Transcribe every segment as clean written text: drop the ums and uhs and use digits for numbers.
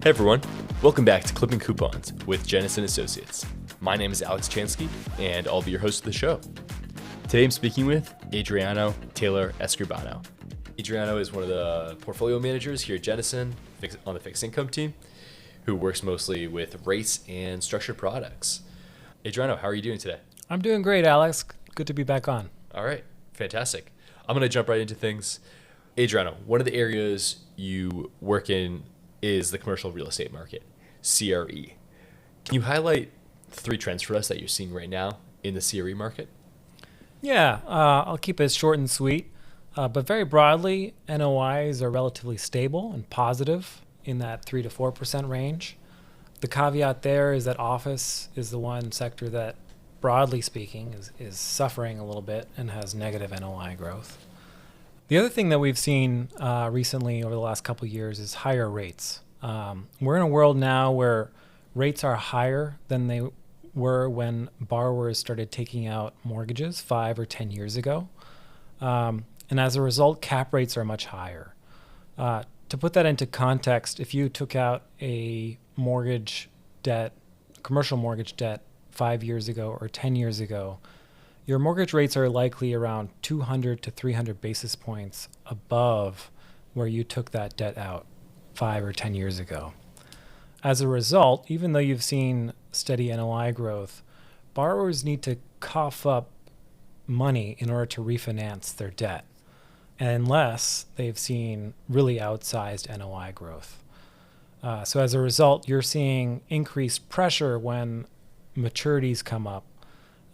Hey everyone, welcome back to Clipping Coupons with Jennison Associates. My name is Alex Chansky, and I'll be your host of the show. Today I'm speaking with Adriano Taylor-Escribano. Adriano is one of the portfolio managers here at Jennison on the fixed income team, who works mostly with rates and structured products. Adriano, how are you doing today? I'm doing great, Alex. Good to be back on. All right, fantastic. I'm going to jump right into things. Adriano, one of the areas you work in is the commercial real estate market, CRE. Can you highlight 3 trends for us that you're seeing right now in the CRE market? Yeah, I'll keep it short and sweet. But very broadly, NOIs are relatively stable and positive in that 3 to 4% range. The caveat there is that office is the one sector that, broadly speaking, is suffering a little bit and has negative NOI growth. The other thing that we've seen recently over the last couple of years is higher rates. We're in a world now where rates are higher than they were when borrowers started taking out mortgages 5 or 10 years ago. And as a result, cap rates are much higher. To put that into context, if you took out a mortgage debt, commercial mortgage debt 5 years ago or 10 years ago, your mortgage rates are likely around 200 to 300 basis points above where you took that debt out 5 or 10 years ago. As a result, even though you've seen steady NOI growth, borrowers need to cough up money in order to refinance their debt, unless they've seen really outsized NOI growth. So as a result, you're seeing increased pressure when maturities come up,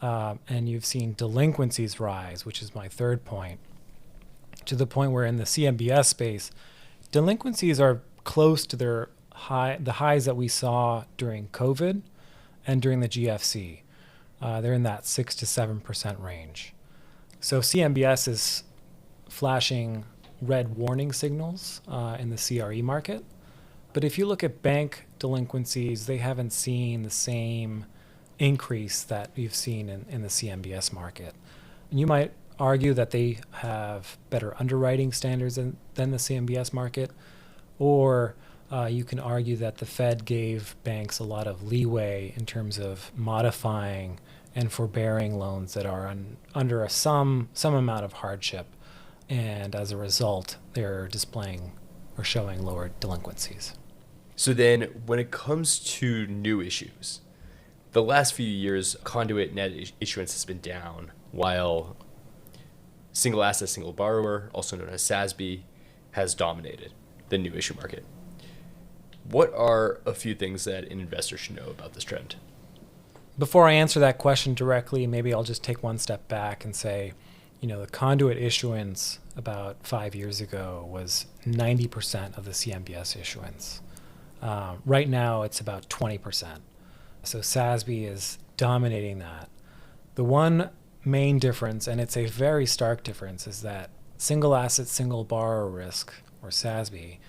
and you've seen delinquencies rise, which is my third point, to the point where in the CMBS space, delinquencies are close to the highs that we saw during COVID and during the GFC. They're in that 6 to 7% range. So CMBS is flashing red warning signals in the CRE market. But if you look at bank delinquencies, they haven't seen the same increase that you've seen in the CMBS market. And you might argue that they have better underwriting standards than the CMBS market, or you can argue that the Fed gave banks a lot of leeway in terms of modifying and forbearing loans that are under some amount of hardship, and as a result, they're displaying or showing lower delinquencies. So then when it comes to new issues, the last few years, conduit net issuance has been down, while single asset, single borrower, also known as SASB, has dominated the new issue market. What are a few things that an investor should know about this trend? Before I answer that question directly, maybe I'll just take one step back and say, the conduit issuance about 5 years ago was 90% of the CMBS issuance. Right now, it's about 20%. So SASB is dominating that. The one main difference, and it's a very stark difference, is that single asset, single borrower risk, or SASB,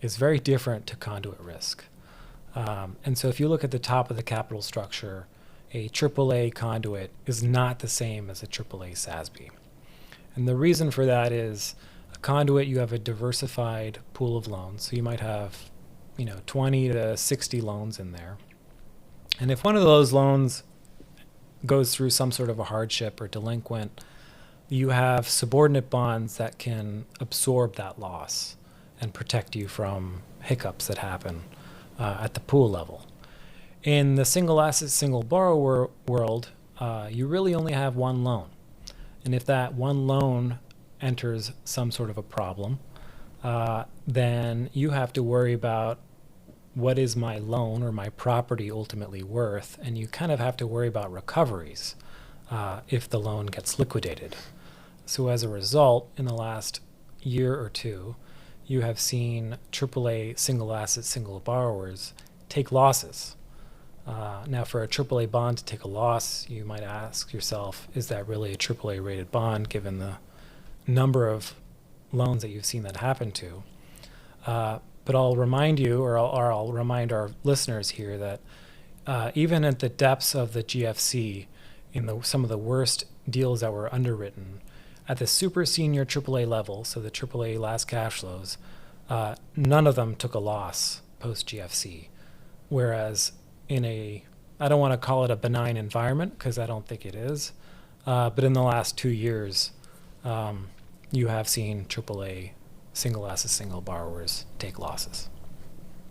is very different to conduit risk. And so if you look at the top of the capital structure, a AAA conduit is not the same as a AAA SASB. And the reason for that is a conduit, you have a diversified pool of loans. So you might have 20 to 60 loans in there. And if one of those loans goes through some sort of a hardship or delinquent, you have subordinate bonds that can absorb that loss and protect you from hiccups that happen at the pool level. In the single asset, single borrower world, you really only have one loan. And if that one loan enters some sort of a problem, then you have to worry about what is my loan or my property ultimately worth, and you kind of have to worry about recoveries if the loan gets liquidated. So as a result, in the last year or two, you have seen AAA single asset, single borrowers take losses. Now, for a AAA bond to take a loss, you might ask yourself, is that really a AAA rated bond given the number of loans that you've seen that happen to? But I'll remind you, or I'll remind our listeners here that even at the depths of the GFC, in some of the worst deals that were underwritten, at the super senior AAA level, so the AAA last cash flows, none of them took a loss post GFC. Whereas I don't want to call it a benign environment because I don't think it is, but in the last 2 years, you have seen AAA single asset, single borrowers take losses.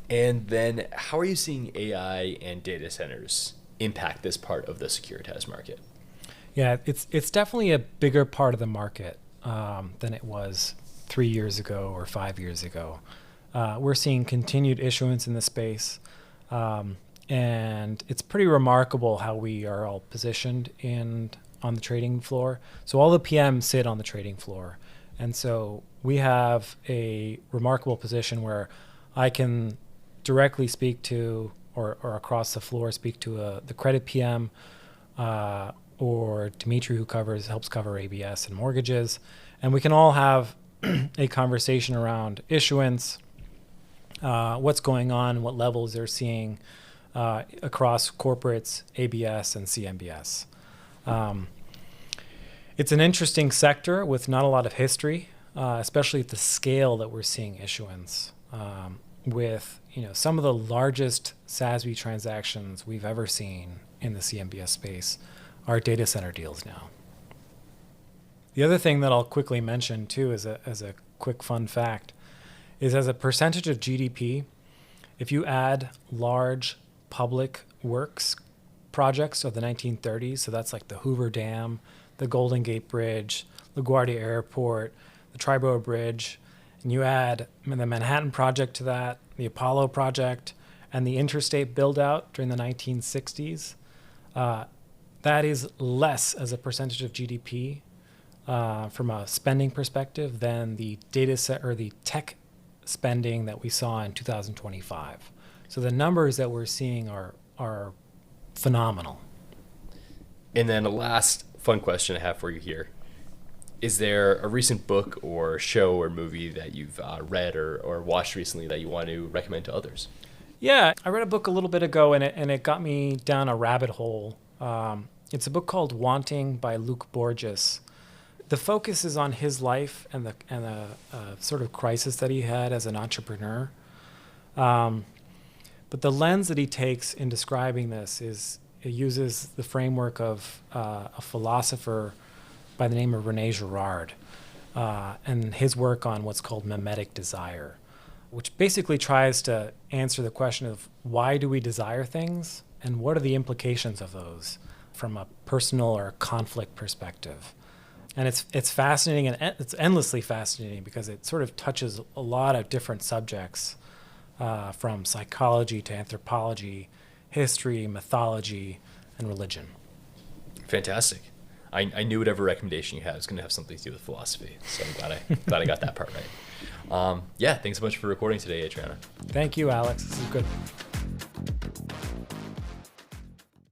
And then how are you seeing AI and data centers impact this part of the securitized market? Yeah, it's definitely a bigger part of the market than it was 3 years ago or 5 years ago. We're seeing continued issuance in the space, and it's pretty remarkable how we are all positioned on the trading floor. So all the PMs sit on the trading floor, and so we have a remarkable position where I can directly speak to, or across the floor speak to the credit PM, or Dimitri, who helps cover ABS and mortgages, and we can all have a conversation around issuance, what's going on, what levels they're seeing across corporates, ABS, and CMBS. It's an interesting sector with not a lot of history, especially at the scale that we're seeing issuance. With some of the largest SASB transactions we've ever seen in the CMBS space are data center deals now. The other thing that I'll quickly mention too, as a quick fun fact, is as a percentage of GDP, if you add large public works projects of the 1930s, so that's like the Hoover Dam, the Golden Gate Bridge, LaGuardia Airport, the Triborough Bridge, and you add the Manhattan Project to that, the Apollo Project, and the interstate build-out during the 1960s, that is less as a percentage of GDP from a spending perspective than the data set or the tech spending that we saw in 2025. So the numbers that we're seeing are phenomenal. And then a last fun question I have for you here. Is there a recent book or show or movie that you've read or watched recently that you want to recommend to others? Yeah, I read a book a little bit ago, and it got me down a rabbit hole. It's a book called Wanting by Luke Borges. The focus is on his life and the sort of crisis that he had as an entrepreneur. But the lens that he takes in describing this is it uses the framework of a philosopher by the name of René Girard and his work on what's called mimetic desire, which basically tries to answer the question of why do we desire things and what are the implications of those from a personal or conflict perspective. And it's fascinating, and it's endlessly fascinating because it sort of touches a lot of different subjects, from psychology to anthropology, history, mythology, and religion. Fantastic. I knew whatever recommendation you had was going to have something to do with philosophy, so I'm glad I got that part right. Yeah, thanks so much for recording today, Adriano. Thank you, Alex. This is good.